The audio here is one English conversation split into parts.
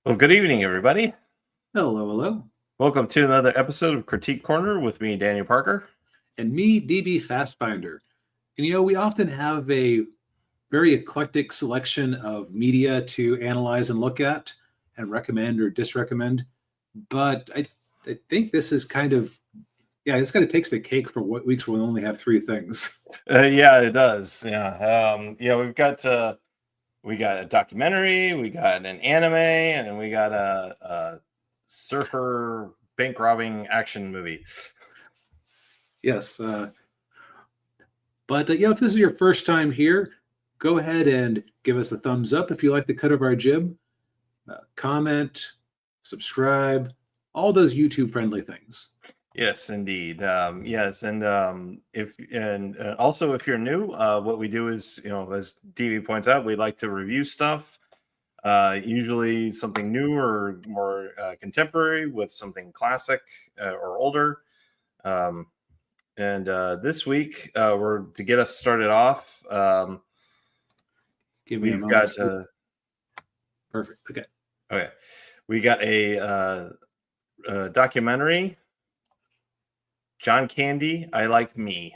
Well, good evening, everybody. Hello, hello. Welcome to another episode of Critique Corner with me, Daniel Parker. And me, DB Fastbinder. And we often have a very eclectic selection of media to analyze and look at and recommend or disrecommend. But I think this is this kind of takes the cake for what weeks we only have three things. Yeah, it does. Yeah, we got a documentary, we got an anime, and then we got a surfer bank robbing action movie. Yes. But if this is your first time here, go ahead and give us a thumbs up if you like the cut of our jib. Comment, subscribe, all those YouTube friendly things. Yes, indeed. Yes, and also if you're new, what we do is, as DV points out, we like to review stuff. Usually something new or more contemporary with something classic or older. And this week, we're to get us started off. Give me a We've moment. got Perfect. okay. We got a documentary. John Candy, I Like Me.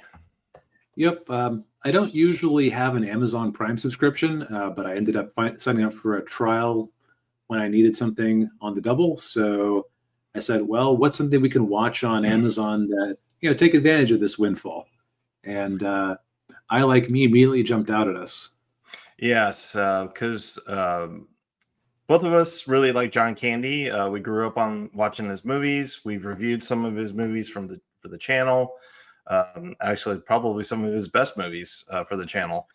Yep. I don't usually have an Amazon Prime subscription, but I ended up signing up for a trial when I needed something on the double. So I said, well, what's something we can watch on Amazon that, take advantage of this windfall? And I Like Me immediately jumped out at us. Yes, because both of us really like John Candy. We grew up on watching his movies. We've reviewed some of his movies for the channel. Actually, probably some of his best movies for the channel.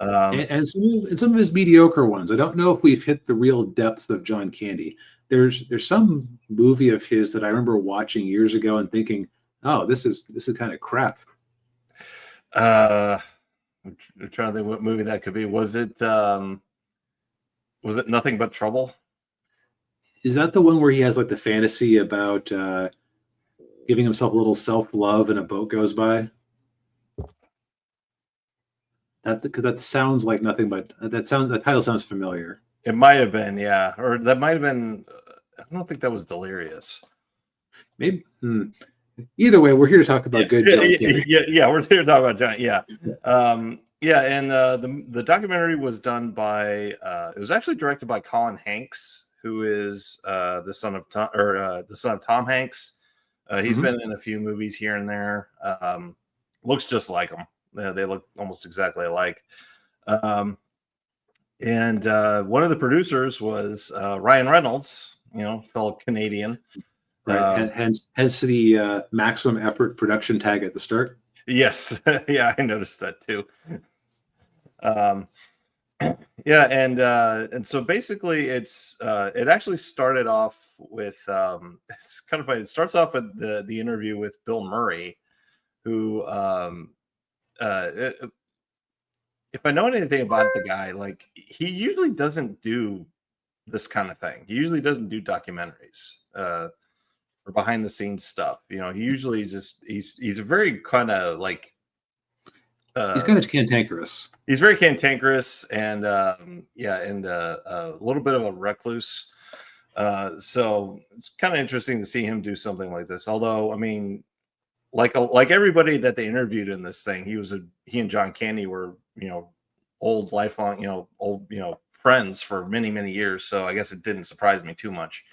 And some of his mediocre ones. I don't know if we've hit the real depth of John Candy. There's some movie of his that I remember watching years ago and thinking, oh, this is kind of crap. I'm trying to think what movie that could be. Was it Nothing But Trouble? Is that the one where he has like the fantasy about giving himself a little self-love and a boat goes by? Because that sounds like nothing but that title sounds familiar. It might have been, yeah, or that might have been. I don't think that was Delirious. Maybe. Either way, we're here to talk about good John Candy. Yeah, we're here to talk about John. Yeah, and the documentary was done by. It was actually directed by Colin Hanks, who is the son of Tom Hanks. He's been in a few movies here and there. Looks just like him. They look almost exactly alike. And one of the producers was Ryan Reynolds, fellow Canadian. Right. Hence the maximum effort production tag at the start. Yes. Yeah, I noticed that too. Yeah, and so basically it actually started off with it's kind of funny. It starts off with the interview with Bill Murray, who if I know anything about the guy, like he usually doesn't do this kind of thing. He usually doesn't do documentaries or behind the scenes stuff. He usually he's a very kind of like he's kind of cantankerous. He's very cantankerous and a little bit of a recluse. So it's kind of interesting to see him do something like this. Although, I mean, like everybody that they interviewed in this thing, he and John Candy were, old lifelong, friends for many, many years. So I guess it didn't surprise me too much.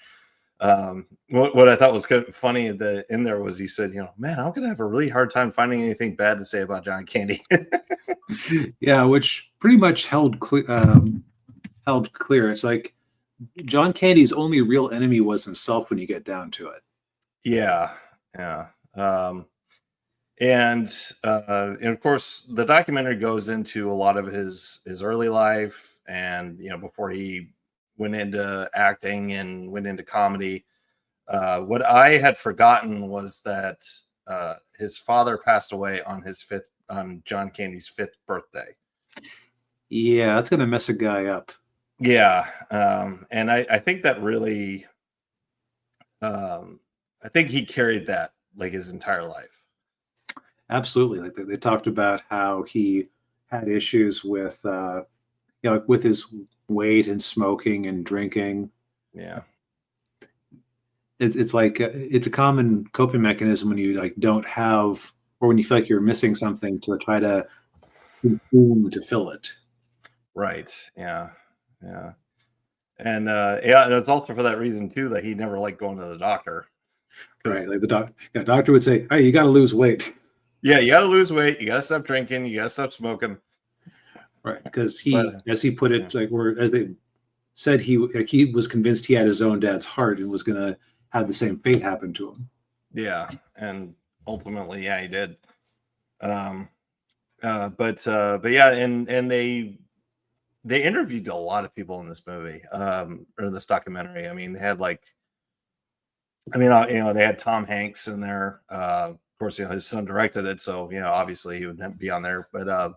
What I thought was kind of funny in there was he said, man, I'm going to have a really hard time finding anything bad to say about John Candy. Yeah, which pretty much held clear. It's like John Candy's only real enemy was himself when you get down to it. Yeah. And of course, the documentary goes into a lot of his early life and, before he went into acting and went into comedy. What I had forgotten was that his father passed away on John Candy's 5th birthday. Yeah, that's gonna mess a guy up. Yeah, and I think that really, I think he carried that like his entire life. Absolutely, like they talked about how he had issues with, with his weight and smoking and drinking. Yeah. It's like it's a common coping mechanism when you like don't have, or when you feel like you're missing something, to try to fill it. Right. Yeah. Yeah. And yeah, and it's also for that reason too that he never liked going to the doctor. Right. Like the doctor would say, "Hey, you got to lose weight." Yeah, you got to lose weight. You got to stop drinking. You got to stop smoking. Right. Because But as he put yeah, it, like, or as they said, he was convinced he had his own dad's heart and was going to have the same fate happen to him. yeah, and ultimately, yeah, he did. Um, but yeah, and they interviewed a lot of people in this movie, or this documentary. I mean, they had like, I mean, they had Tom Hanks in there. Of course, his son directed it, so obviously he would be on there. But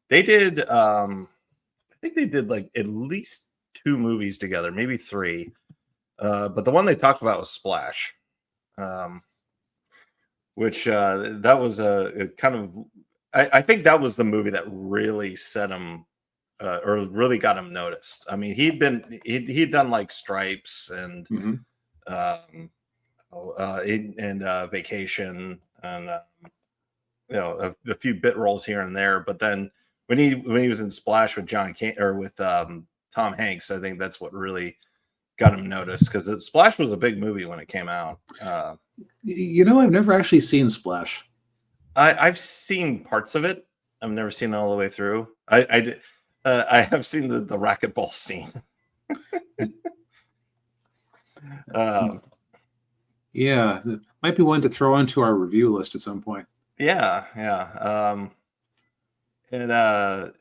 they did, I think they did like at least 2 movies together, maybe 3. But the one they talked about was Splash, um, which that was a kind of, I think that was the movie that really set him, or really got him noticed. I mean, he'd done like Stripes and Mm-hmm. um, Vacation, and a few bit roles here and there. But then when he was in Splash with with Tom Hanks, I think that's what really got him noticed, because Splash was a big movie when it came out. I've never actually seen Splash. I've seen parts of it. I've never seen it all the way through. I have seen the racquetball scene. um, Yeah, might be one to throw onto our review list at some point. yeah, yeah. And the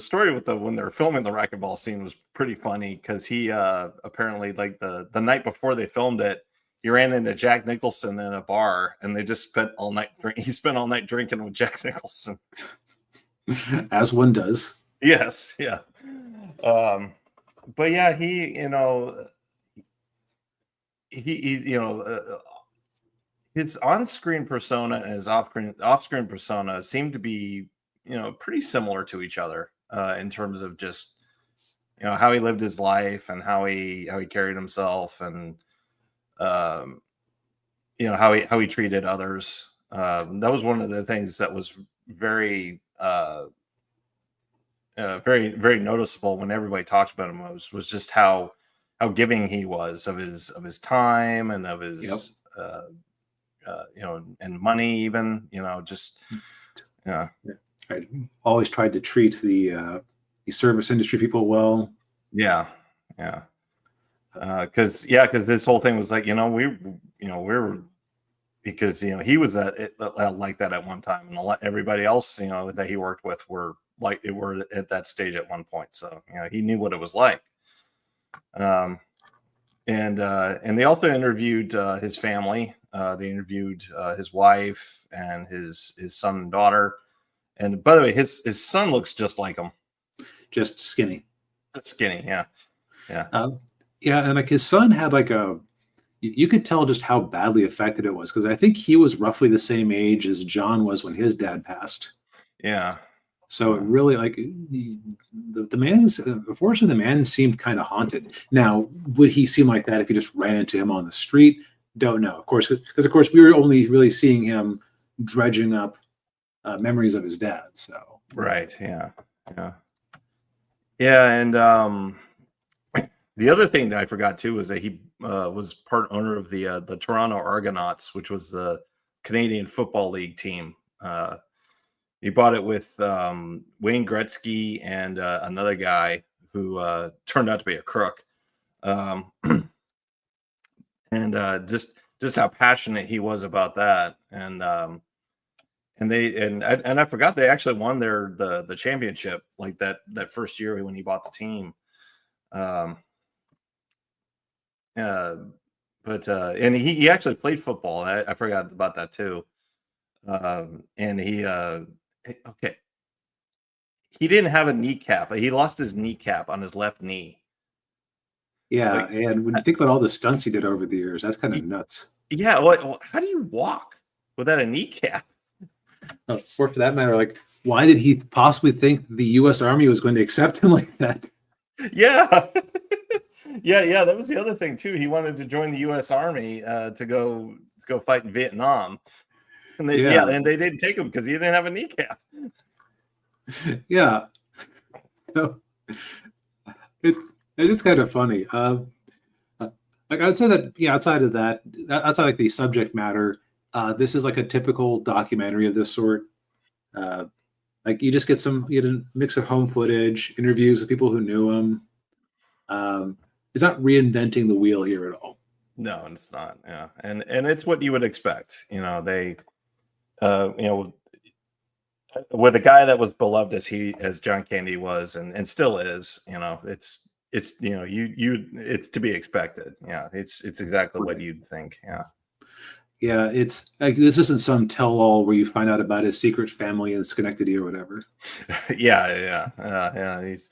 story with when they were filming the racquetball scene was pretty funny, because he apparently, like, the night before they filmed it, he ran into Jack Nicholson in a bar, and they just spent all night he spent all night drinking with Jack Nicholson. As one does. Yes, yeah. But yeah, his on-screen persona and his off-screen persona seem to be pretty similar to each other, in terms of just how he lived his life, and how he carried himself, and um, how he treated others. That was one of the things that was very very, very noticeable when everybody talked about him, was just how giving he was of his time, and of his and money, even, just yeah. I always tried to treat the service industry people well. Yeah, yeah. Because this whole thing was like, we're because he was like that at one time, and everybody else that he worked with were at that stage at one point. So he knew what it was like. And they also interviewed his family. They interviewed his wife and his son and daughter. And by the way, his son looks just like him. Just skinny. Skinny, yeah, yeah. Yeah, and like his son had like you could tell just how badly affected it was, because I think he was roughly the same age as John was when his dad passed. Yeah. So it really, like, the man is, unfortunately, the man seemed kind of haunted. Now, would he seem like that if you just ran into him on the street? Don't know, of course, because of course we were only really seeing him dredging up memories of his dad. So right, yeah, yeah, yeah. And the other thing that I forgot too was that he was part owner of the Toronto Argonauts, which was the Canadian Football League team. He bought it with Wayne Gretzky and another guy who turned out to be a crook. And just how passionate he was about that. And I forgot they actually won the championship, like that first year when he bought the team. And he actually played football. I forgot about that too. And okay, he didn't have a kneecap. He lost his kneecap on his left knee. yeah, Like, and when you think about all the stunts he did over the years, that's kind of nuts. yeah. Well, how do you walk without a kneecap? Or for that matter, like, why did he possibly think the U.S. Army was going to accept him like that? Yeah. Yeah, that was the other thing too. He wanted to join the U.S. Army to go fight in Vietnam, and and they didn't take him because he didn't have a kneecap. Yeah, so it's just kind of funny. Like I'd say that outside of that, outside like the subject matter, this is like a typical documentary of this sort. Uh, like you just get a mix of home footage, interviews with people who knew him. It's not reinventing the wheel here at all. No, it's not. Yeah, and it's what you would expect. They, with a guy that was beloved as John Candy was and still is, it's it's to be expected. Yeah, it's exactly what you'd think. Yeah. Yeah, it's like this isn't some tell-all where you find out about his secret family in Schenectady or whatever. Yeah. He's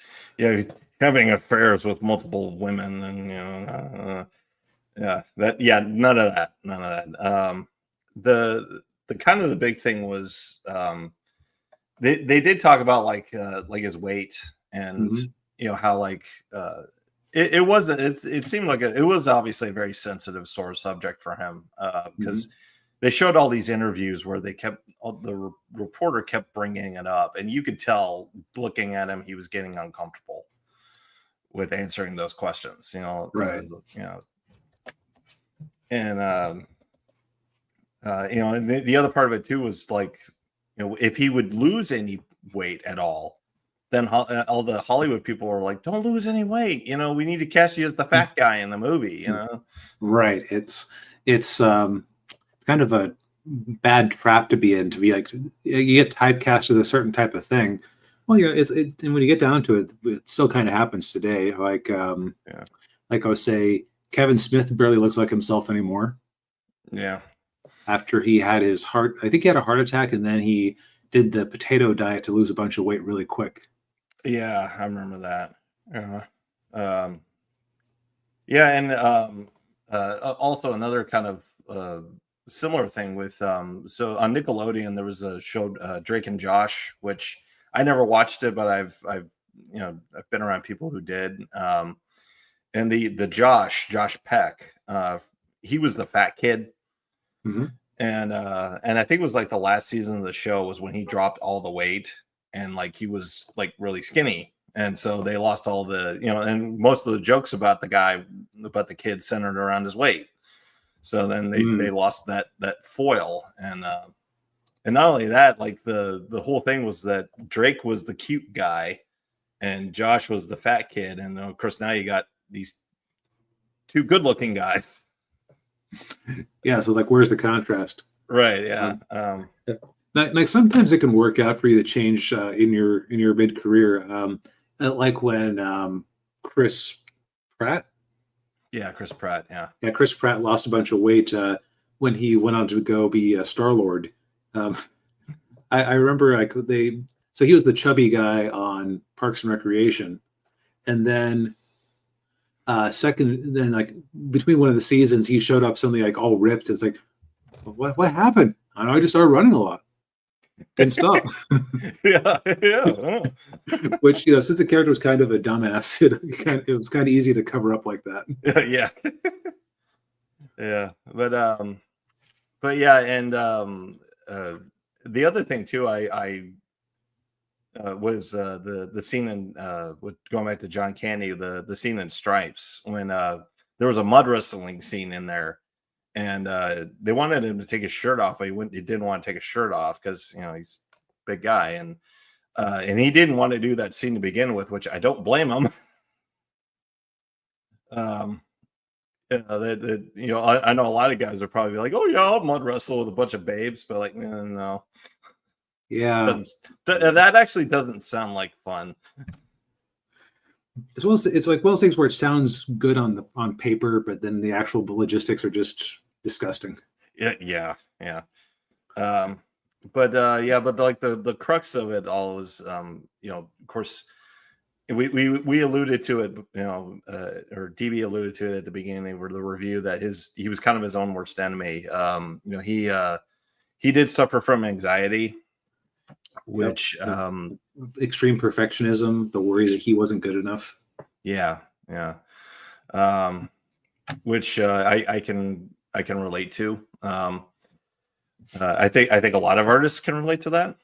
having affairs with multiple women, and none of that. The kind of the big thing was they did talk about like his weight and how like it seemed like it was obviously a very sensitive sort of subject for him because they showed all these interviews where the reporter kept bringing it up, and you could tell looking at him he was getting uncomfortable with answering those questions. Right. And and the other part of it too was like, if he would lose any weight at all, then all the Hollywood people were like, "Don't lose any weight. We need to cast you as the fat guy in the movie." Right. It's kind of a bad trap to be in. To be like, you get typecast as a certain type of thing. Well, yeah, and when you get down to it, it still kind of happens today. Like I would say, Kevin Smith barely looks like himself anymore. Yeah. After he had I think he had a heart attack, and then he did the potato diet to lose a bunch of weight really quick. Yeah, I remember that. And also another kind of similar thing with so on Nickelodeon there was a show Drake and Josh, which I never watched it, but I've been around people who did. And the Josh Peck, he was the fat kid. And I think it was like the last season of the show was when he dropped all the weight, and like he was like really skinny, and so they lost all the and most of the jokes about the kid centered around his weight. So then they lost that foil, and not only that, like the whole thing was that Drake was the cute guy and Josh was the fat kid, and of course now you got these two good looking guys. Yeah, so like where's the contrast? Right. Yeah. Like sometimes it can work out for you to change in your mid career, like when Chris Pratt. Yeah, Chris Pratt. Yeah. Yeah, Chris Pratt lost a bunch of weight when he went on to go be Star-Lord. I remember so he was the chubby guy on Parks and Recreation, and then like between one of the seasons he showed up suddenly like all ripped. It's like, what happened? I know, I just started running a lot. Didn't stop. Yeah. Which since the character was kind of a dumbass, it was kind of easy to cover up like that. Yeah. Yeah, but yeah, and the other thing too, I was the scene in with going back to John Candy, the scene in Stripes when there was a mud wrestling scene in there, and they wanted him to take his shirt off, but he didn't want to take his shirt off because he's a big guy, and he didn't want to do that scene to begin with, which I don't blame him. I know a lot of guys are probably like, "Oh yeah, I'll mud wrestle with a bunch of babes," but like, no. Yeah, that actually doesn't sound like fun. It's like one of those things where it sounds good on paper, but then the actual logistics are just disgusting. Yeah. But like the crux of it all is, of course, we alluded to it, or DB alluded to it at the beginning of the review that he was kind of his own worst enemy. He did suffer from anxiety, which extreme perfectionism, the worry that he wasn't good enough. Yeah. which I can relate to. I think a lot of artists can relate to that.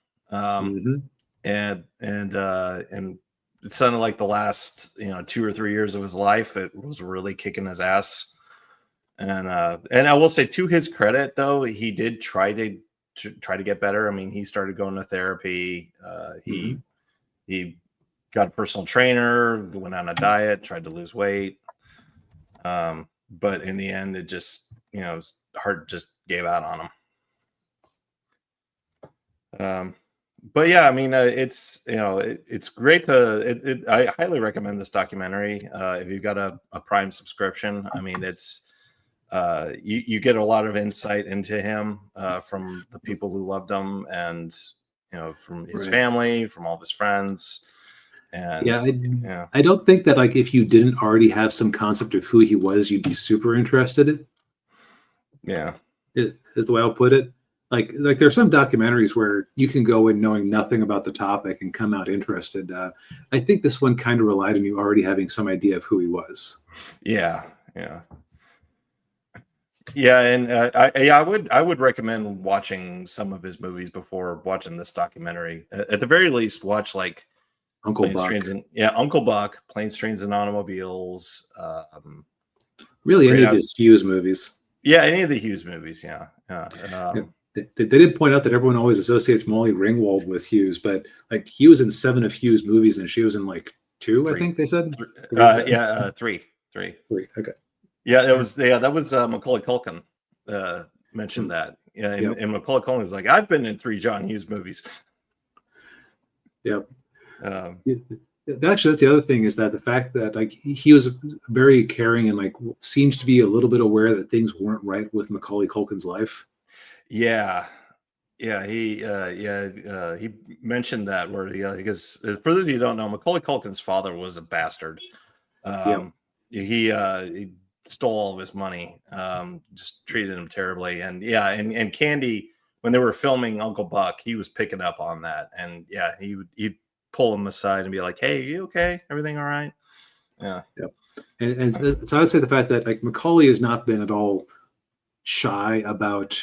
And it sounded like the last 2 or 3 years of his life, it was really kicking his ass. And I will say, to his credit, though, he did try to get better. I mean, he started going to therapy. He got a personal trainer, went on a diet, tried to lose weight. But in the end, it just, his heart just gave out on him. But yeah, I mean, it's it's great to. I highly recommend this documentary if you've got a Prime subscription. I mean, it's you get a lot of insight into him from the people who loved him, and from his family, from all of his friends. And I don't think that, like, if you didn't already have some concept of who he was, you'd be super interested. Yeah, is the way I'll put it. Like there are some documentaries where you can go in knowing nothing about the topic and come out interested. I think this one kind of relied on you already having some idea of who he was. Yeah. And I would recommend watching some of his movies before watching this documentary. At the very least, watch like Uncle Planes, Buck. Trains, and Uncle Buck, Planes, Trains, and Automobiles. Really, any of his Hughes movies. Yeah, any of the Hughes movies. Yeah. They did point out that everyone always associates Molly Ringwald with Hughes, but like he was in 7 of Hughes movies and she was in like 2, 3. I think they said. 3. Okay. Yeah, that was Macaulay Culkin mentioned that. Yeah, and Macaulay Culkin was like, I've been in 3 John Hughes movies. Yep. Actually, that's the other thing, is that the fact that like he was very caring and like seems to be a little bit aware that things weren't right with Macaulay Culkin's life. Yeah. He mentioned that, where because for those of you who don't know, Macaulay Culkin's father was a bastard. He stole all of his money, just treated him terribly, and Candy, when they were filming Uncle Buck, he was picking up on that, and he'd pull him aside and be like, "Hey, you okay? Everything all right?" Yeah. And so I would say the fact that like Macaulay has not been at all shy about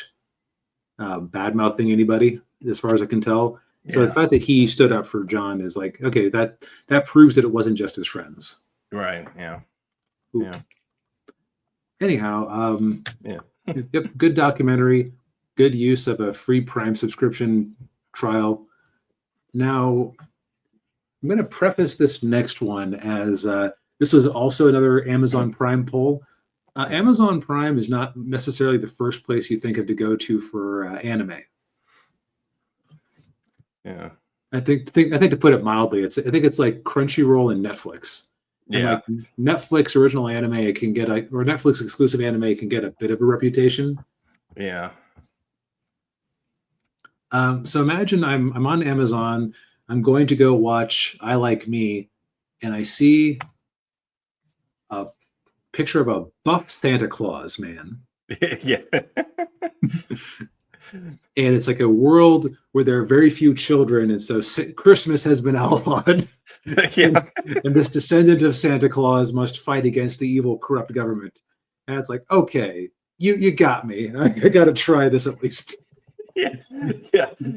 bad mouthing anybody, as far as I can tell. So the fact that he stood up for John is like, okay, that proves that it wasn't just his friends. Right. Yeah. Ooh. Yeah. Anyhow, yep, good documentary, good use of a free Prime subscription trial. Now, I'm going to preface this next one as this was also another Amazon Prime poll. Amazon Prime is not necessarily the first place you think of to go to for anime. Yeah, I think to put it mildly, I think it's like Crunchyroll and Netflix. And like Netflix original anime can get or Netflix exclusive anime can get a bit of a reputation. Yeah. So imagine I'm on Amazon. I'm going to go watch I Like Me, and I see a picture of a buff Santa Claus man. Yeah. And it's like a world where there are very few children, and so Christmas has been outlawed. Yeah. And this descendant of Santa Claus must fight against the evil, corrupt government. And it's like, okay, you got me. I got to try this at least. Yeah.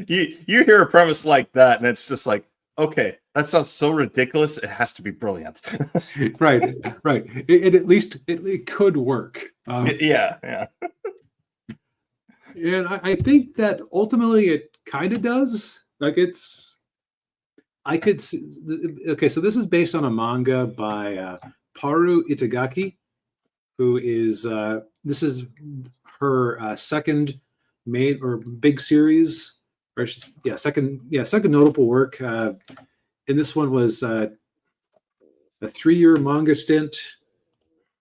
You hear a premise like that, and it's just like, okay, that sounds so ridiculous. It has to be brilliant. Right. It at least it could work. Yeah. And I think that ultimately it kind of does. Like I could see. Okay, so this is based on a manga by Paru Itagaki, who is this is her second big series, or second notable work. And this one was a 3-year manga stint.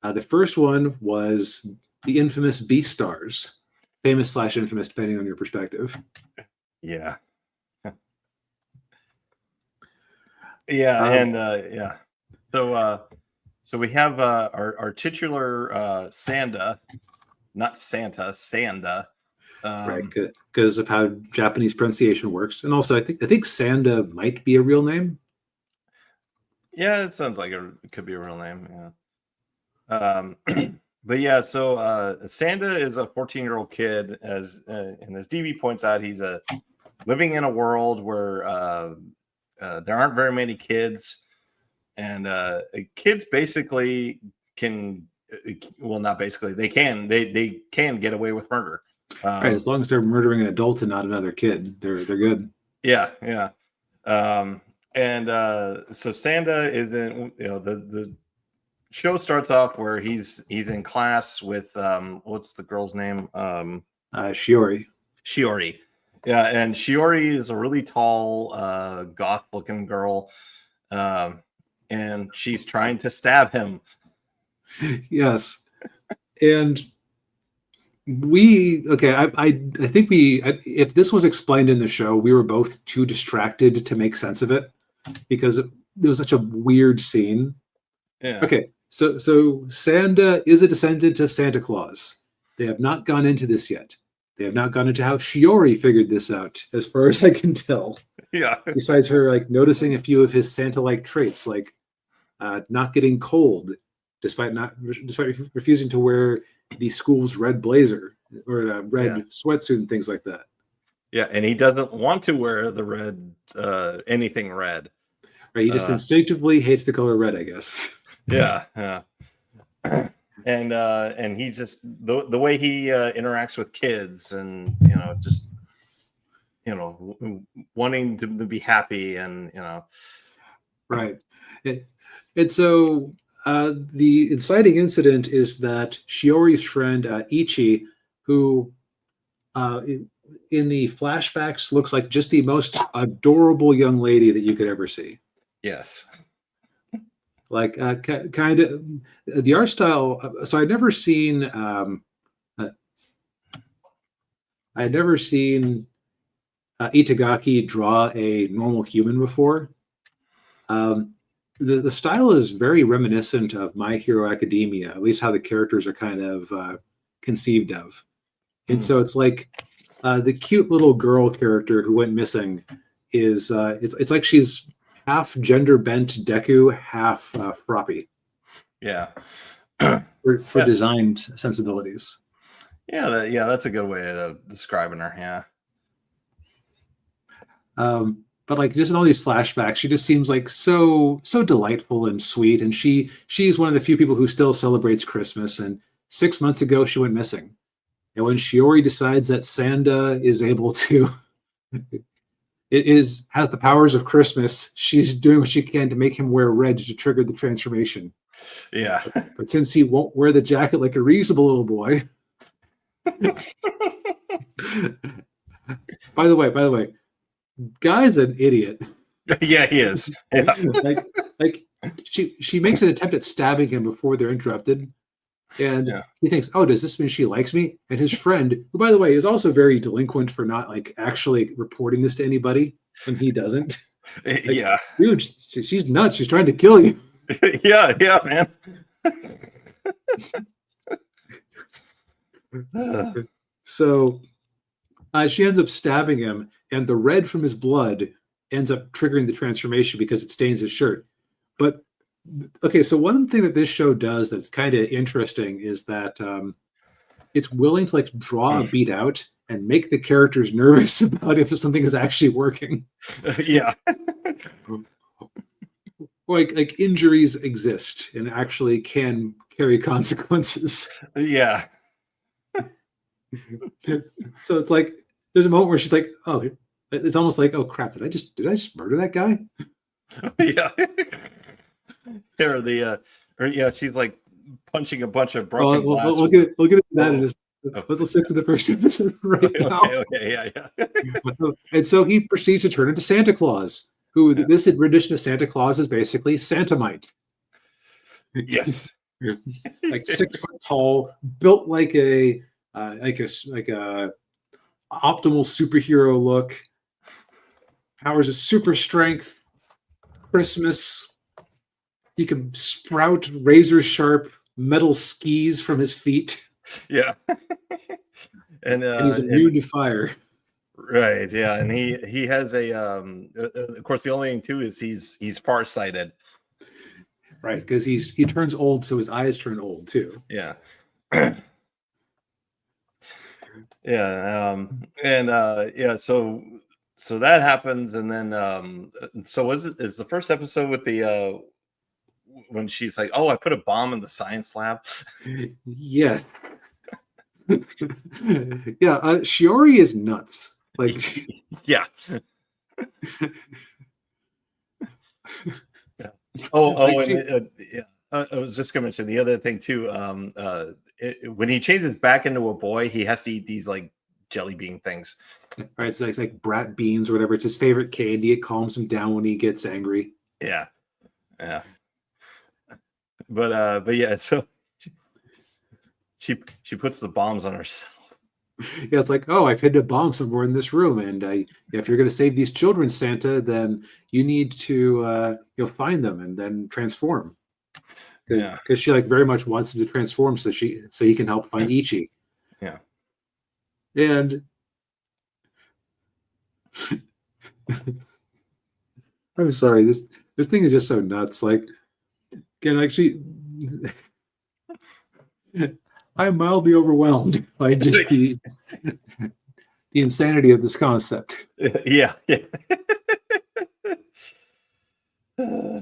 The first one was the infamous Beastars, famous/infamous depending on your perspective. Yeah. So we have our titular Sanda, not Santa, Sanda. Right, because of how Japanese pronunciation works, and also I think Sanda might be a real name. Yeah, it sounds like it could be a real name. But yeah, so Sanda is a 14-year-old kid, and as DB points out, he's living in a world where there aren't very many kids, and kids basically can, well, not basically, they can get away with murder. Right, as long as they're murdering an adult and not another kid, they're good. Yeah, yeah. And so Sanda is in, the show starts off where he's in class with what's the girl's name? Shiori. Shiori. Yeah, and Shiori is a really tall, goth-looking girl, and she's trying to stab him. Yes, and I think if this was explained in the show, we were both too distracted to make sense of it because it was such a weird scene. Yeah. Okay, so Sanda is a descendant of Santa Claus. They have not gone into this yet. They have not gone into how Shiori figured this out, as far as I can tell. Yeah. Besides her like noticing a few of his Santa-like traits, like not getting cold, despite refusing to wear the school's red blazer or red sweatsuit and things like that. Yeah, and he doesn't want to wear the red, anything red. Right, he just instinctively hates the color red, I guess. Yeah, yeah. And he's just the way he interacts with kids, and just wanting to be happy, and right. And so the inciting incident is that Shiori's friend Ichi, who in the flashbacks looks like just the most adorable young lady that you could ever see. Yes. Like kind of the art style. So I'd never seen Itagaki draw a normal human before. The style is very reminiscent of My Hero Academia, at least how the characters are kind of conceived of. And so it's like the cute little girl character who went missing is it's like she's half gender bent Deku, half Froppy. Yeah. For design sensibilities. Yeah, that's a good way of describing her. Yeah. But like just in all these flashbacks, she just seems like so delightful and sweet. And she's one of the few people who still celebrates Christmas. And 6 months ago, she went missing. And when Shiori decides that Sanda is able to, has the powers of Christmas, she's doing what she can to make him wear red to trigger the transformation. Yeah. But since he won't wear the jacket like a reasonable little boy. By the way, guy's an idiot. Yeah, he is. Yeah. like she makes an attempt at stabbing him before they're interrupted. And he thinks, oh, does this mean she likes me? And his friend, who, by the way, is also very delinquent for not like actually reporting this to anybody, and he doesn't. Like, yeah. Dude, she's nuts. She's trying to kill you. Yeah, man. So she ends up stabbing him, and the red from his blood ends up triggering the transformation because it stains his shirt. But okay, so one thing that this show does that's kind of interesting is that it's willing to like draw a beat out and make the characters nervous about if something is actually working. Yeah. Like injuries exist and actually can carry consequences. Yeah. So it's like there's a moment where she's like, oh, it's almost like, oh crap, did I just murder that guy? Yeah. She's like punching a bunch of broken glass. We'll get into that in a let's stick to the first episode right now. Okay, yeah. And so he proceeds to turn into Santa Claus, who this rendition of Santa Claus is basically Santamite. Yes. Like 6 foot tall, built like a optimal superhero look, powers of super strength, Christmas. He can sprout razor sharp metal skis from his feet. Yeah. And he's immune to fire. Right. Yeah. And he has a of course the only thing too is he's farsighted. right, because he turns old, so his eyes turn old too. Yeah. Yeah, and yeah, so that happens, and then so is the first episode with the when she's like, "Oh, I put a bomb in the science lab." Yes. Yeah, Shiori is nuts. Like, Yeah. Yeah. Oh, like and she, yeah, I was just gonna mention the other thing too. When he changes back into a boy, he has to eat these like jelly bean things. right, so it's like brat beans or whatever. It's his favorite candy. It calms him down when he gets angry. Yeah, yeah. But yeah, so she puts the bombs on herself. Yeah, it's like, oh, I've hidden a bomb somewhere in this room, and if you're going to save these children, Santa, then you need to you'll find them and then transform. Yeah, Because she like very much wants him to transform, so he can help find Ichi. yeah, And I'm sorry, this thing is just so nuts. Like, again, actually, I'm mildly overwhelmed by just the insanity of this concept. yeah, yeah. Uh,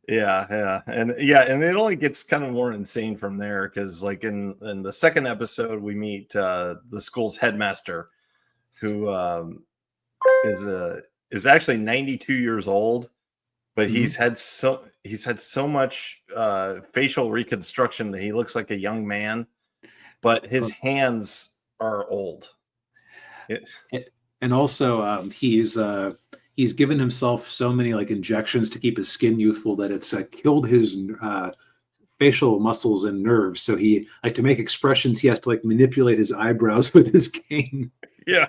yeah, and it only gets kind of more insane from there because, like in the second episode, we meet the school's headmaster, who is actually 92 years old, but Mhm. he's had so much facial reconstruction that he looks like a young man, but his hands are old. It- And also, he's given himself so many like injections to keep his skin youthful that it's killed his facial muscles and nerves. So he like to make expressions, he has to like manipulate his eyebrows with his cane. yeah,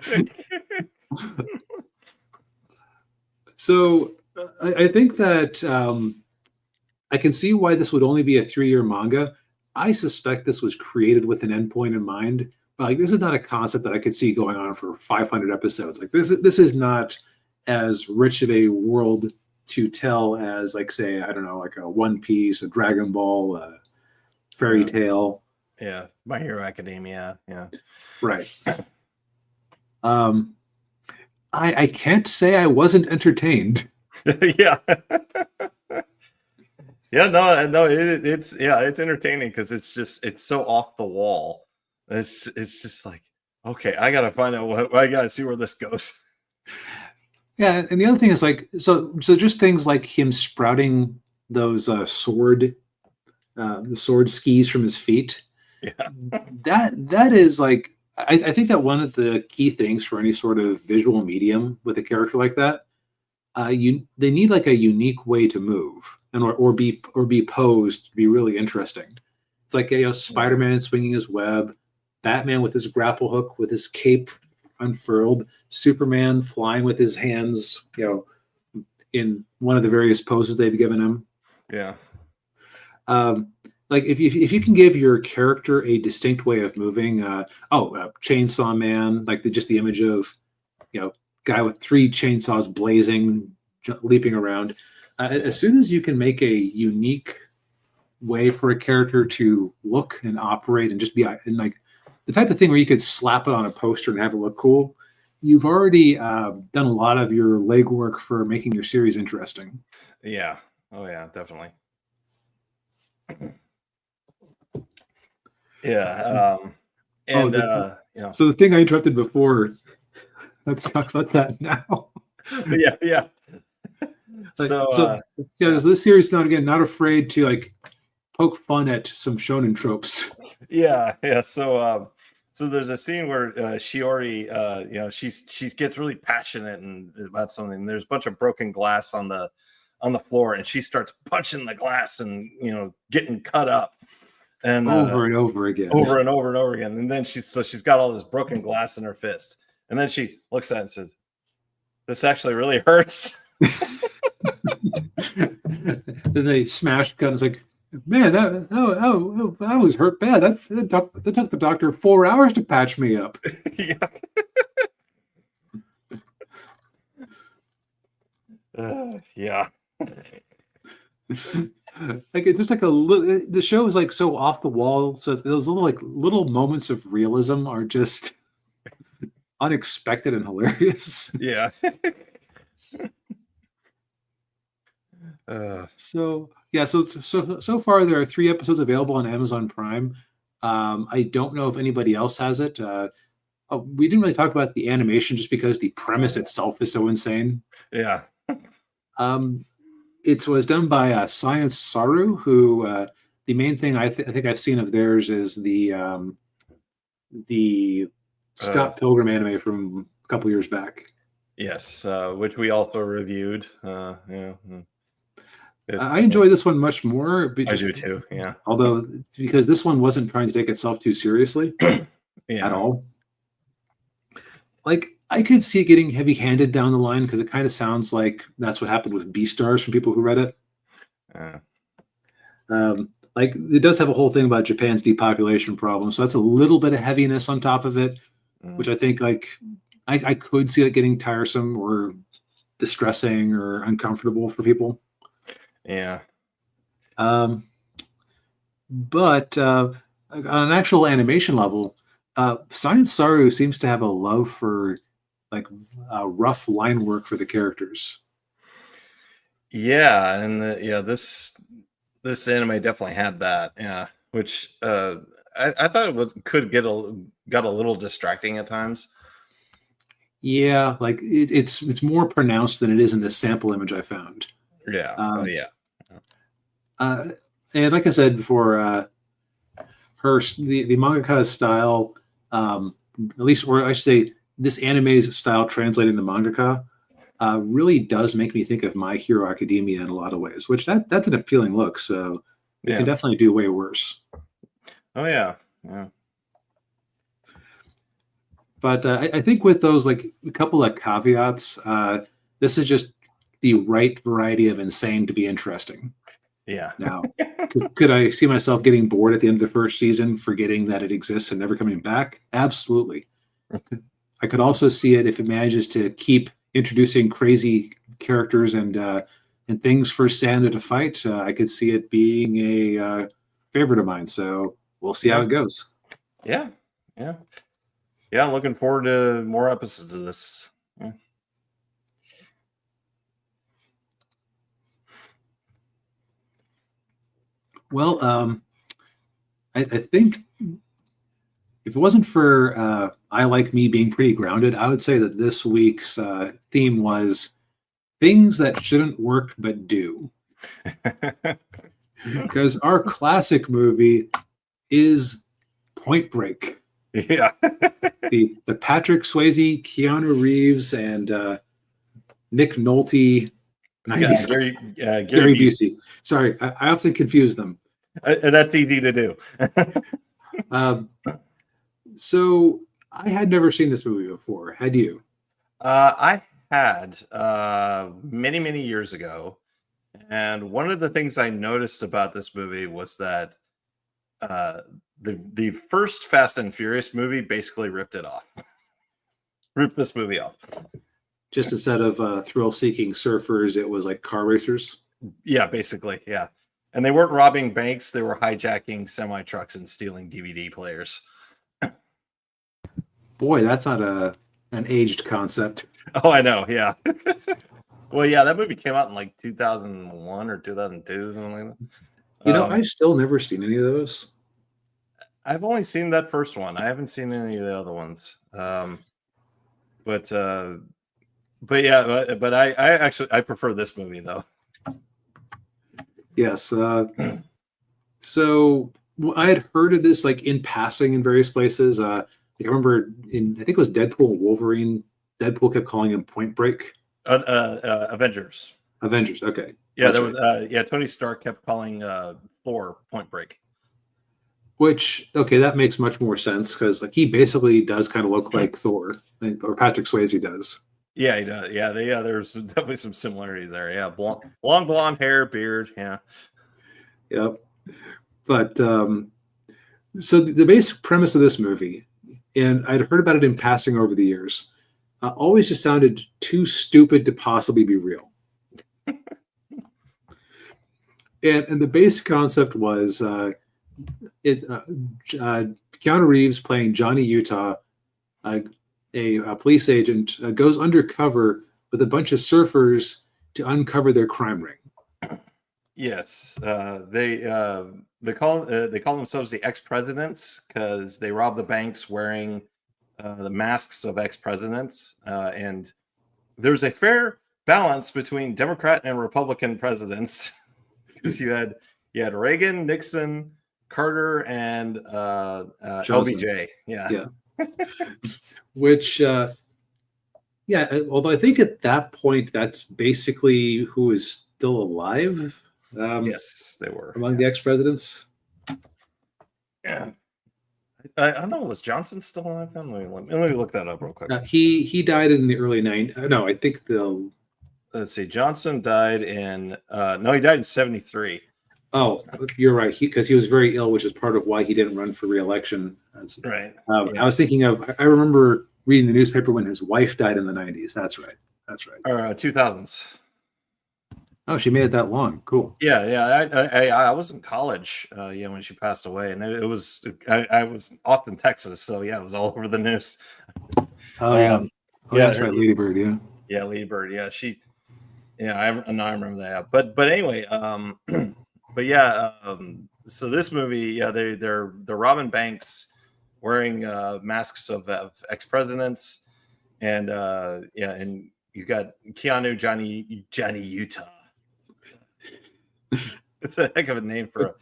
So I think that I can see why this would only be a 3-year manga. I suspect this was created with an endpoint in mind. But like, this is not a concept that I could see going on for 500 episodes. Like this is not as rich of a world to tell as like say I don't know like a One Piece, a Dragon Ball, a Fairy yeah, Tale. yeah. My Hero Academia. Yeah. Right. Um, I can't say I wasn't entertained. Yeah. Yeah, no, it's entertaining because it's so off the wall. It's just like, okay, I gotta find out I gotta see where this goes. Yeah, and the other thing is like so just things like him sprouting those the sword skis from his feet. Yeah, That is like I think that one of the key things for any sort of visual medium with a character like that, they need like a unique way to move and or be posed to be really interesting. It's like yeah, Spider-Man swinging his web, Batman with his grapple hook with his cape unfurled, Superman flying with his hands, in one of the various poses they've given him. yeah, Um, like if you can give your character a distinct way of moving, Chainsaw Man, like just the image of guy with 3 chainsaws blazing, leaping around. As soon as you can make a unique way for a character to look and operate and just be and like the type of thing where you could slap it on a poster and have it look cool, you've already done a lot of your legwork for making your series interesting. yeah. Oh yeah, definitely. Yeah. Oh, And so the thing I interrupted before, let's talk about that now. yeah, yeah. Like, So so yeah, yeah, this series not afraid to like poke fun at some shonen tropes. yeah. So there's a scene where Shiori, she gets really passionate and about something. There's a bunch of broken glass on the floor, and she starts punching the glass and getting cut up and Over and over again. over and over and over again. And then she's got all this broken glass in her fist, and then she looks at it and says, "This actually really hurts." Then they smashed guns like, man, that was hurt bad. That took the doctor 4 hours to patch me up. Yeah. Yeah. Like it's just like a little. The show is like so off the wall. So those little moments of realism are just unexpected and hilarious. Yeah. uh, So yeah, so far there are 3 episodes available on Amazon Prime. I don't know if anybody else has it. We didn't really talk about the animation just because the premise itself is so insane. yeah. Um, it was done by Science Saru, who the main thing I think I've seen of theirs is the Uh, Scott Pilgrim anime from a couple years back. yes. Which we also reviewed. Yeah. I enjoy this one much more, but I do too. Yeah. although because this one wasn't trying to take itself too seriously at Yeah. all. Like I could see it getting heavy-handed down the line because it kind of sounds like that's what happened with Beastars from people who read it. Uh, Like it does have a whole thing about Japan's depopulation problem, so that's a little bit of heaviness on top of it, which I think like I could see it getting tiresome or distressing or uncomfortable for people. yeah. Um, but on an actual animation level, Science Saru seems to have a love for like rough line work for the characters. Yeah, and yeah, this anime definitely had that. Yeah, which I thought it was could got a little distracting at times. Yeah, like it's more pronounced than it is in this sample image I found. Yeah. Oh Um, yeah. uh, and like I said before, the mangaka's style, at least, or I should say, this anime's style translating the mangaka, really does make me think of My Hero Academia in a lot of ways. Which that's an appealing look. So it can Yeah. definitely do way worse. Oh yeah. Yeah. But I think with those like a couple of caveats, this is just the right variety of insane to be interesting. Yeah. Now, could I see myself getting bored at the end of the first season, forgetting that it exists and never coming back? Absolutely. I could also see it if it manages to keep introducing crazy characters and things for Santa to fight. I could see it being a favorite of mine. So we'll see how Yeah. it goes. Yeah. Yeah. Yeah. I'm looking forward to more episodes of this. Yeah. Well, I think if it wasn't for I Like Me being pretty grounded, I would say that this week's theme was things that shouldn't work but do. Because our classic movie is Point Break. Yeah. The Patrick Swayze, Keanu Reeves, and Nick Nolte 90s Gary Busey. Sorry, I often confuse them. That's easy to do. So I had never seen this movie before. Had you? I had many, many years ago. And one of the things I noticed about this movie was that the first Fast and Furious movie basically ripped it off. Ripped this movie off. Just instead of thrill-seeking surfers, it was like car racers. Yeah, basically, yeah. And they weren't robbing banks; they were hijacking semi trucks and stealing DVD players. Boy, that's not an aged concept. Oh, I know. Yeah. Well, yeah, that movie came out in like 2001 or 2002, something like that. I've still never seen any of those. I've only seen that first one. I haven't seen any of the other ones. But yeah, but I actually I prefer this movie though. Yes. So I had heard of this like in passing in various places. I remember I think it was Deadpool and Wolverine. Deadpool kept calling him Point Break. Avengers. Avengers. Okay. Yeah, that was Tony Stark kept calling Thor Point Break. Which that makes much more sense because like he basically does kind of look like Thor, or Patrick Swayze does. Yeah, he does. Yeah, there's definitely some similarities there. Yeah, long blonde hair, beard. Yeah. Yep. But so the basic premise of this movie, and I'd heard about it in passing over the years, always just sounded too stupid to possibly be real. And the base concept was Keanu Reeves playing Johnny Utah, a police agent, goes undercover with a bunch of surfers to uncover their crime ring. Yes, they call themselves the ex-presidents because they rob the banks wearing the masks of ex-presidents, and there's a fair balance between Democrat and Republican presidents because you had Reagan, Nixon, Carter, and LBJ. Yeah. Which, although I think at that point that's basically who is still alive. Yes, they were among the ex-presidents. Yeah. I don't know. Was Johnson still alive then? Let me look that up real quick. He died in the early 90s. No, I think let's see. Johnson died in no, he died in 73. Oh, you're right. Because he was very ill, which is part of why he didn't run for re-election. Right. I was thinking of. I remember reading the newspaper when his wife died in the 90s. That's right. Or 2000s. Oh, she made it that long. Cool. Yeah. I was in college, when she passed away, and I was in Austin, Texas, so yeah, it was all over the news. Oh yeah. That's right, Lady Bird. Yeah. Yeah, Lady Bird. Yeah, I remember that. But anyway, but yeah, so this movie, they're robbing banks, wearing masks of ex-presidents, and and you got Keanu Johnny Utah. It's a heck of a name for a.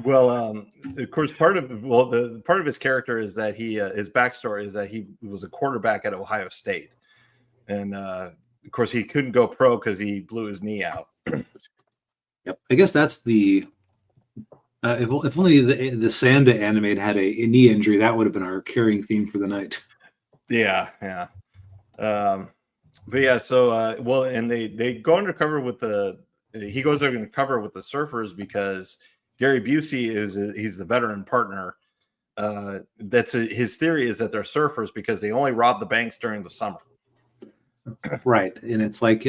Well, of course, part of his character is that his backstory is that he was a quarterback at Ohio State, and of course he couldn't go pro because he blew his knee out. Yep, I guess that's the. If only the Sanda animated had a knee injury, that would have been our carrying theme for the night. Yeah. But yeah, so and they go undercover with he goes undercover with the surfers because Gary Busey he's the veteran partner. His theory is that they're surfers because they only rob the banks during the summer. Right, and it's like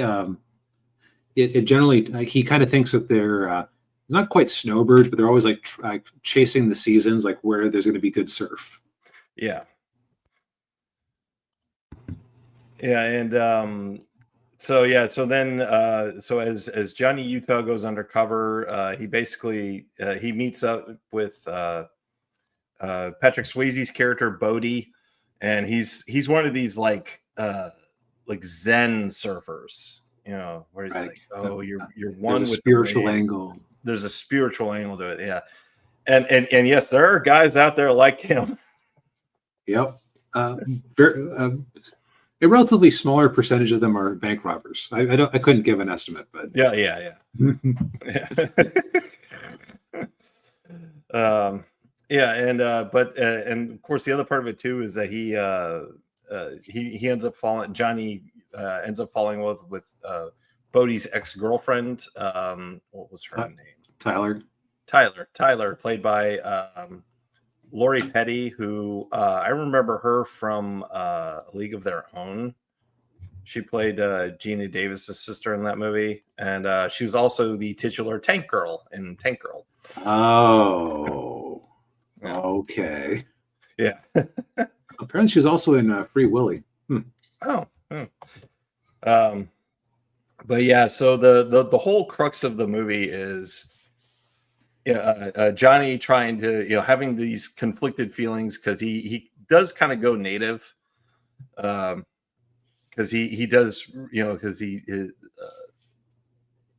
it generally he kind of thinks that they're not quite snowbirds, but they're always like chasing the seasons, like where there's going to be good surf. Yeah. Yeah, and so as Johnny Utah goes undercover, he basically he meets up with Patrick Swayze's character Bodie, and he's one of these like Zen surfers, where he's like, oh, you're one with spiritual angle. There's a spiritual angle to it, yeah, and yes, there are guys out there like him. Yep, a relatively smaller percentage of them are bank robbers. I couldn't give an estimate, but yeah. And of course the other part of it too is that he ends up falling. Johnny ends up falling with Bodie's ex-girlfriend. What was her name? Tyler, played by Lori Petty, who I remember her from A League of Their Own. She played Gina Davis's sister in that movie, and she was also the titular Tank Girl in Tank Girl. Oh, yeah. Okay. Yeah. Apparently, she was also in Free Willy. Oh. But yeah, so the whole crux of the movie is Johnny trying to having these conflicted feelings because he does kind of go native, because he does because he is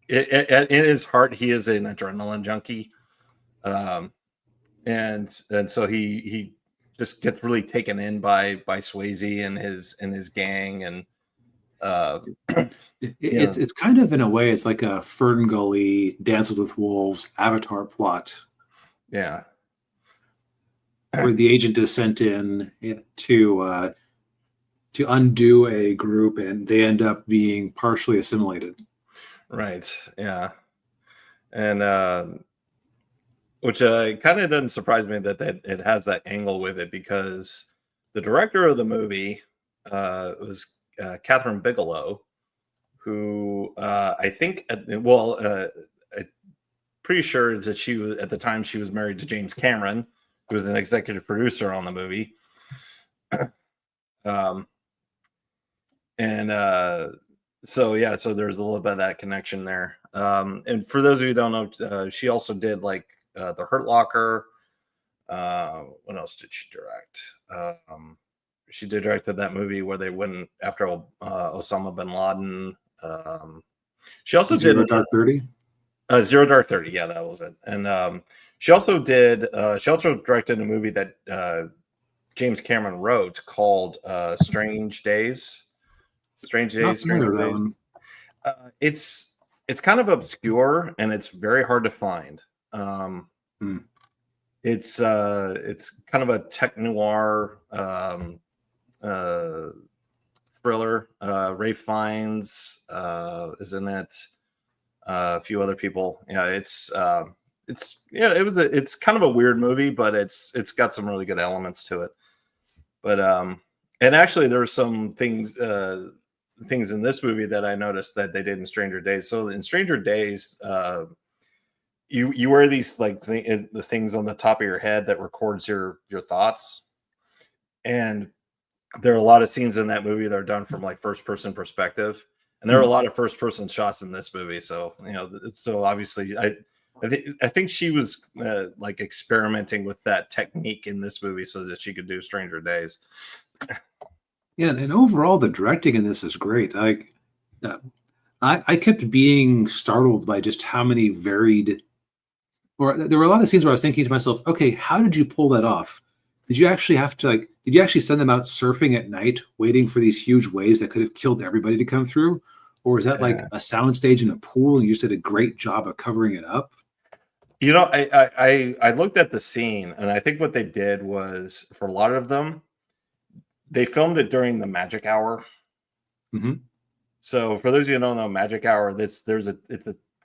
in his heart he is an adrenaline junkie, and so he just gets really taken in by Swayze and his gang, and it's kind of, in a way, it's like a Fern Gully, Dances with Wolves, Avatar plot. Yeah, where the agent is sent in to undo a group, and they end up being partially assimilated. Right. Yeah, and which kind of doesn't surprise me that it has that angle with it, because the director of the movie was Catherine Bigelow, who I think, pretty sure that she was at the time she was married to James Cameron, who was an executive producer on the movie. um, and so yeah, so there's a little bit of that connection there. And for those of you who don't know, she also did like The Hurt Locker. What else did she direct? She directed that movie where they went after Osama bin Laden. She also Zero did Dark 30. Zero Dark 30. Yeah, that was it. And she also did. She also directed a movie that James Cameron wrote called Strange Days. Strange Not Days, familiar Strange with that Days. one. It's kind of obscure and it's very hard to find. It's kind of a tech noir thriller. Ray Fiennes is in it. A few other people. Yeah, it's kind of a weird movie, but it's got some really good elements to it. But and actually there's some things in this movie that I noticed that they did in Stranger Days. So in Stranger Days, you wear these like the things on the top of your head that records your thoughts, and there are a lot of scenes in that movie that are done from like first person perspective, and there are a lot of first person shots in this movie. So so obviously I think she was like experimenting with that technique in this movie so that she could do Stranger Days. Yeah, and overall the directing in this is great. I kept being startled by just how many varied, or there were a lot of scenes where I was thinking to myself, okay, how did you pull that off? Did you actually have to did you actually send them out surfing at night, waiting for these huge waves that could have killed everybody to come through? Or is that like a soundstage in a pool and you just did a great job of covering it up? I looked at the scene, and I think what they did was, for a lot of them, they filmed it during the magic hour. Mm-hmm. So for those of you who don't know, magic hour, it's a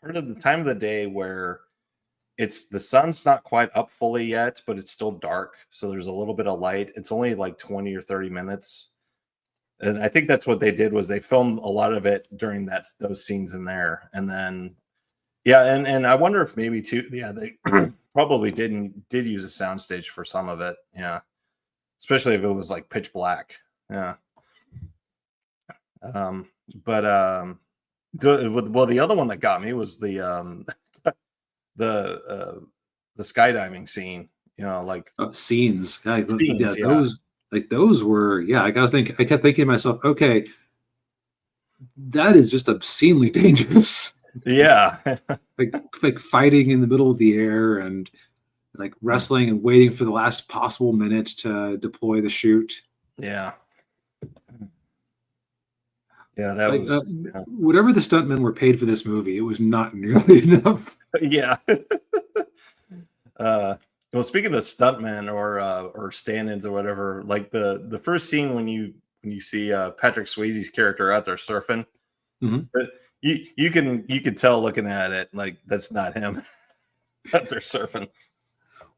part of the time of the day where the sun's not quite up fully yet, but it's still dark. So there's a little bit of light. It's only like 20 or 30 minutes. And I think that's what they did was they filmed a lot of it during those scenes in there. And then, yeah. And I wonder if maybe too, yeah, they probably did use a soundstage for some of it. Yeah. Especially if it was like pitch black. Yeah. The other one that got me was the skydiving scene, like scenes. scenes, Those were, I kept thinking to myself, okay, that is just obscenely dangerous. Yeah. like fighting in the middle of the air and like wrestling and waiting for the last possible minute to deploy the chute. Yeah. Yeah, that was whatever the stuntmen were paid for this movie, it was not nearly enough. Yeah. Well, speaking of stuntmen or stand-ins or whatever, like the first scene when you see Patrick Swayze's character out there surfing, you can tell looking at it like that's not him out there surfing.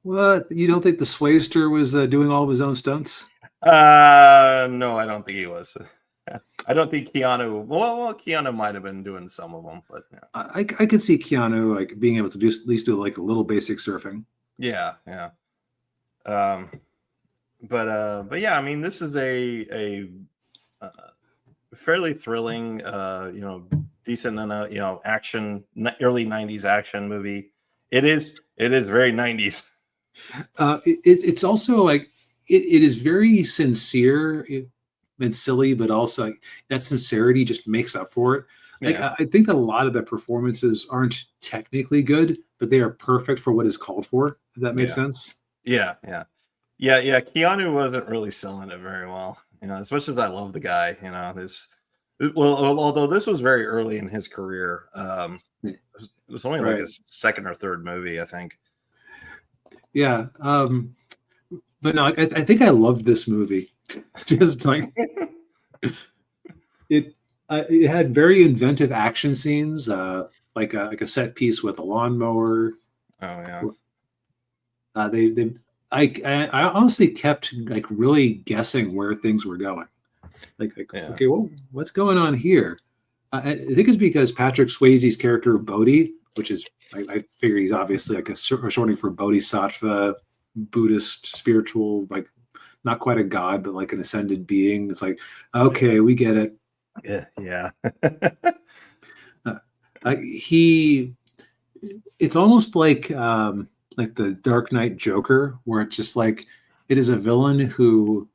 What? You don't think the Swayster was doing all of his own stunts? No, I don't think he was. I don't think Keanu. Well, Keanu might have been doing some of them, but yeah. I could see Keanu like being able to at least do like a little basic surfing. Yeah. But yeah, I mean, this is a fairly thrilling, decent, action, early '90s action movie. It is very '90s. It's also like it is very sincere and silly, but also like, that sincerity just makes up for it. Like I think that a lot of the performances aren't technically good, but they are perfect for what is called for. If that makes sense. Yeah. Keanu wasn't really selling it very well, as much as I love the guy, although this was very early in his career. It was only like his second or third movie, I think. Yeah. But no, I think I loved this movie. Just like it had very inventive action scenes, like a set piece with a lawnmower. Oh yeah. I honestly kept like really guessing where things were going. Okay, well, what's going on here? I think it's because Patrick Swayze's character Bodhi which is I figure he's obviously like a shortening for Bodhisattva, Buddhist spiritual, like not quite a god, but like an ascended being. It's like, okay, we get it. Yeah. It's almost like the Dark Knight Joker, where it's just like it is a villain who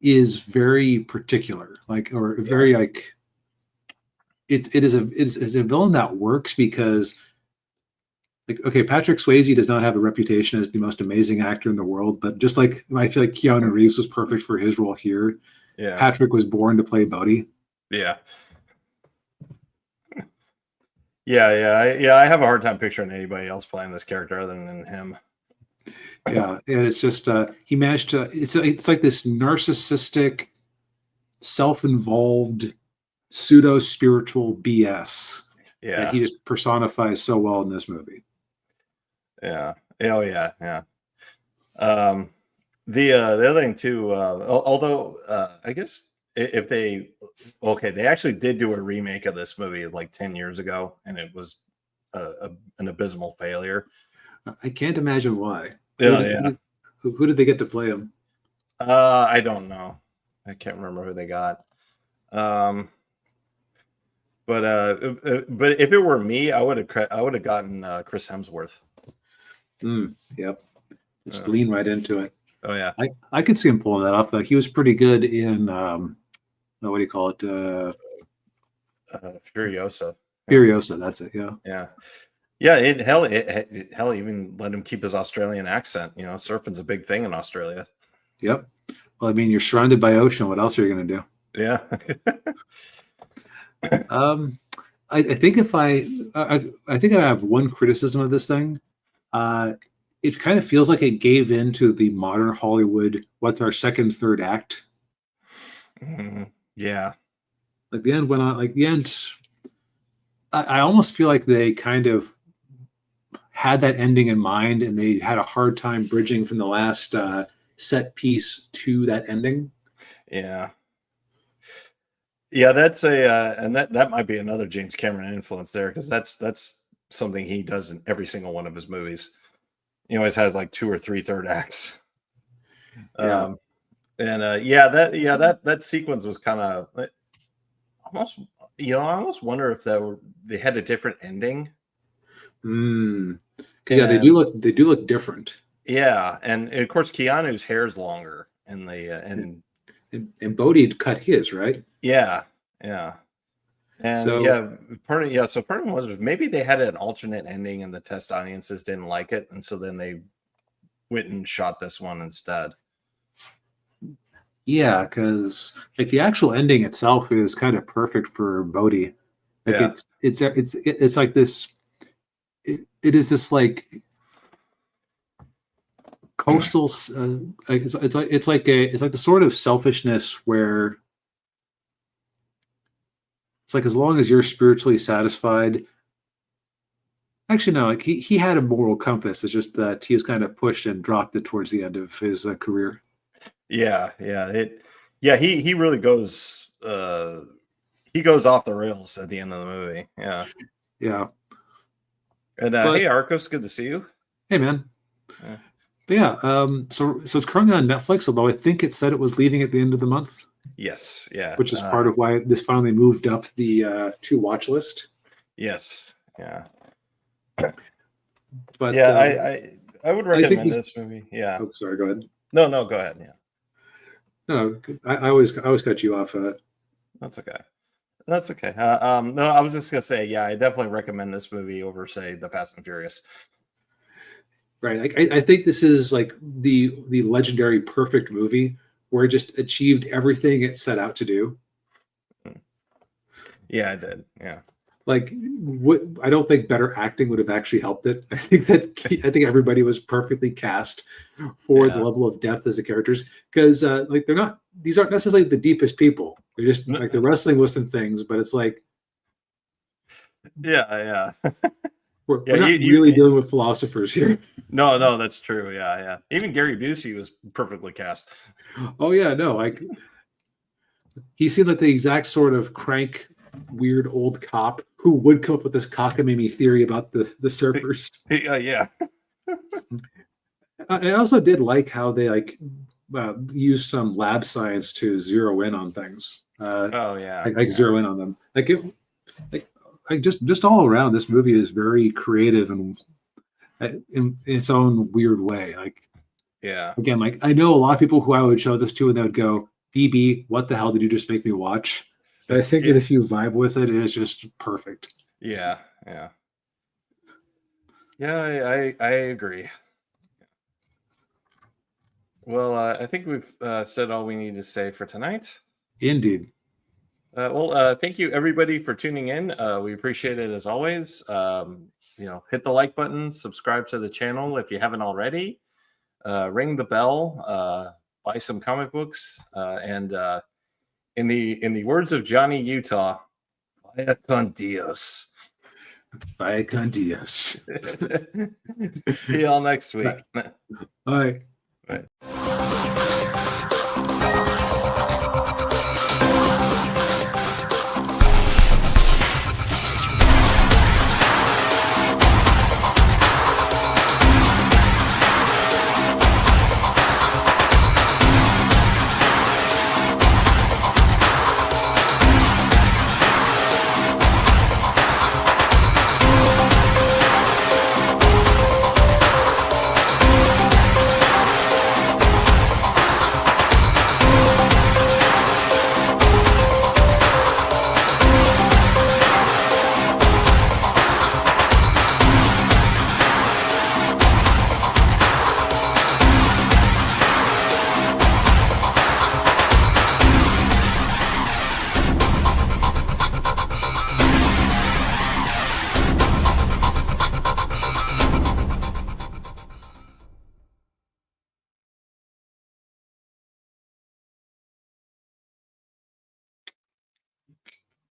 is very particular, or very like it is a villain that works because, like, okay, Patrick Swayze does not have a reputation as the most amazing actor in the world, but just like I feel like Keanu Reeves was perfect for his role here. Yeah. Patrick was born to play Bodhi. Yeah. I have a hard time picturing anybody else playing this character other than him. Yeah, and it's just he managed to. It's like this narcissistic, self-involved, pseudo-spiritual BS that he just personifies so well in this movie. Yeah. Oh yeah. Yeah. The other thing too, although I guess if they actually did do a remake of this movie like 10 years ago, and it was an abysmal failure. I can't imagine why. Who did they get to play him? I don't know. I can't remember who they got. But if it were me, I would have gotten Chris Hemsworth. Yep. Just lean right into it. Oh yeah. I could see him pulling that off. He was pretty good in what do you call it? Furiosa. Furiosa, that's it. Yeah. Yeah. Yeah, hell, even let him keep his Australian accent. You know, surfing's a big thing in Australia. Yep. Well, I mean, you're surrounded by ocean. What else are you going to do? Yeah. I think I think I have one criticism of this thing. It kind of feels like it gave in to the modern Hollywood. What's our second, third act? Yeah. Like the end went on. Like the end, I almost feel like they kind of had that ending in mind, and they had a hard time bridging from the last set piece to that ending. Yeah. Yeah, that's and that might be another James Cameron influence there, because that's something he does in every single one of his movies. He always has like 2 or 3 third acts. Yeah. That sequence was kind of almost, I almost wonder if they had a different ending. Yeah, they do look different. Yeah, and of course Keanu's hair's longer, and and Bodhi cut his, right? Yeah. And so, part of it was maybe they had an alternate ending and the test audiences didn't like it, and so then they went and shot this one instead. Yeah, because like the actual ending itself is kind of perfect for Bodhi. Like it's like this. It is this like coastal. It's like the sort of selfishness where it's like as long as you're spiritually satisfied. Actually, no. Like he had a moral compass. It's just that he was kind of pushed and dropped it towards the end of his career. Yeah. He really goes. He goes off the rails at the end of the movie. Yeah. And hey, Arcos, good to see you. Hey, man. Yeah. But yeah, so it's currently on Netflix, although I think it said it was leaving at the end of the month. Yes, yeah. Which is part of why this finally moved up the to watch list. Yes, yeah. But yeah, I would recommend this movie. Yeah. Oh, sorry. Go ahead. No, go ahead. Yeah. No, I always cut you off. That's okay. No, I was just gonna say, yeah, I definitely recommend this movie over, say, The Fast and Furious. Right. I think this is like the legendary perfect movie where it just achieved everything it set out to do. Yeah, it did. Yeah. Like, I don't think better acting would have actually helped it. I think everybody was perfectly cast for the level of depth as the characters, because like these aren't necessarily the deepest people. They're just like they're wrestling with some things, but it's like, yeah. We're not really dealing with philosophers here. No, that's true. Yeah. Even Gary Busey was perfectly cast. Oh yeah, no, like he seemed like the exact sort of crank weird old cop who would come up with this cockamamie theory about the surfers. Yeah. I also did like how they used some lab science to zero in on things. Oh yeah. Like zero in on them. Just all around, this movie is very creative and in its own weird way. Yeah. Again, I know a lot of people who I would show this to and they would go, "DB, what the hell did you just make me watch?" But I think that if you vibe with it, it is just perfect. Yeah. I agree. Well, I think we've said all we need to say for tonight. Indeed. Thank you everybody for tuning in. We appreciate it as always. Hit the like button, subscribe to the channel if you haven't already. Ring the bell, buy some comic books, and in the words of Johnny Utah, vaya con Dios. Vaya con Dios. See y'all next week. All right.